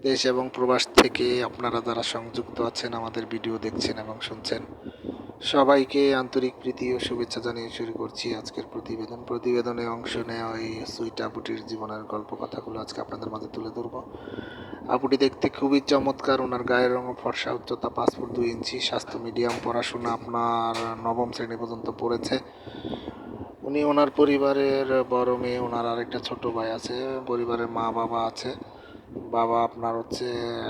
দেশ এবং প্রবাস থেকে আপনারা যারা সংযুক্ত আছেন, আমাদের ভিডিও দেখছেন এবং শুনছেন, সবাইকে আন্তরিক প্রীতি ও শুভেচ্ছা জানিয়ে শুরু করছি আজকের প্রতিবেদনে অংশ নেওয়া এই সুইট আপুটির জীবনের গল্প কথাগুলো আজকে আপনাদের মাঝে তুলে ধরব। আপুটি দেখতে খুবই চমৎকার, ওনার গায়ের রঙ ফর্সা, উচ্চতা 5 ফুট 2 ইঞ্চি, স্বাস্থ্য মিডিয়াম, পড়াশোনা আপনার নবম শ্রেণী পর্যন্ত পড়েছে। উনি ওনার পরিবারের বড় মেয়ে, ওনার আরেকটা ছোট ভাই আছে, পরিবারের মা বাবা আছে। বাবা আপনার হচ্ছে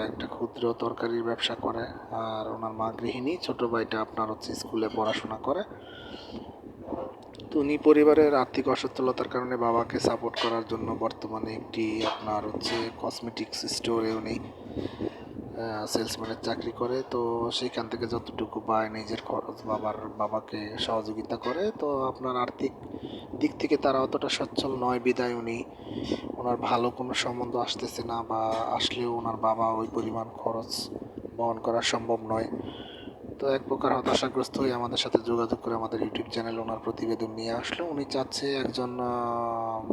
একটা ক্ষুদ্র তরকারির ব্যবসা করে, আর ওনার মা গৃহিণী। ছোট ভাইটা আপনার হচ্ছে স্কুলে পড়াশোনা করে। তো উনি পরিবারের আর্থিক অসচ্ছলতার কারণে বাবাকে সাপোর্ট করার জন্য বর্তমানে একটি আপনার হচ্ছে কসমেটিক্স স্টোরে উনি সেলসম্যানের চাকরি করে। তো সেইখান থেকে যতটুকু পায় নিজের খরচ বাবাকে সহযোগিতা করে। তো আপনার আর্থিক দিক থেকে তারা অতটা সচ্ছল নয় বিদায় ওনার ভালো কোনো সম্বন্ধ আসতেছে না, বা আসলেও ওনার বাবা ওই পরিমাণ খরচ বহন করা সম্ভব নয়। তো এক প্রকার হতাশাগ্রস্ত হয়ে আমাদের সাথে যোগাযোগ করে আমাদের ইউটিউব চ্যানেলে ওনার প্রতিবেদন নিয়ে আসলো। উনি চাচ্ছে একজন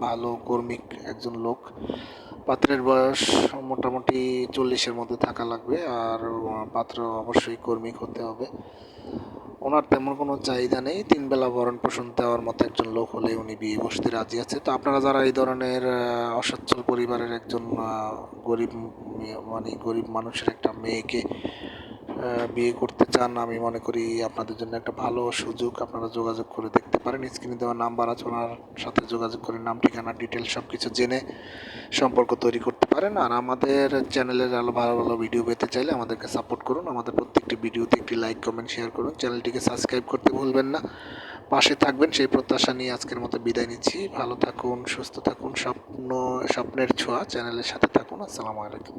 ভালো কর্মিক একজন লোক, পাত্রের বয়স মোটামুটি 40-এর মধ্যে থাকা লাগবে, আর পাত্র অবশ্যই কর্মিক হতে হবে। ওনার তেমন কোনো চাহিদা নেই, 3 বেলা ভরণ পোষণ দেওয়ার মতো একজন লোক হলে উনি বিয়ে বসতে রাজি আছে। তো আপনারা যারা এই ধরনের অসচ্ছল পরিবারের একজন গরিব মানে গরিব মানুষের একটা মেয়েকে বিয়ে করতে চান, আমি মনে করি আপনাদের জন্য একটা ভালো সুযোগ। আপনারা যোগাযোগ করে দেখতে পারেন, স্ক্রিনে দেওয়া নাম্বার আছে, ওনার সাথে যোগাযোগ করে নাম ঠিকানা ডিটেলস সব কিছু জেনে সম্পর্ক তৈরি করতে পারেন। আর আমাদের চ্যানেলের আরও ভালো ভালো ভিডিও পেতে চাইলে আমাদেরকে সাপোর্ট করুন। আমাদের প্রত্যেকটি ভিডিওতে একটি লাইক কমেন্ট শেয়ার করুন, চ্যানেলটিকে সাবস্ক্রাইব করতে ভুলবেন না। পাশে থাকবেন সেই প্রত্যাশা নিয়ে আজকের মতো বিদায় নিচ্ছি। ভালো থাকুন, সুস্থ থাকুন, স্বপ্নের ছোঁয়া চ্যানেলের সাথে থাকুন। আসসালামু আলাইকুম।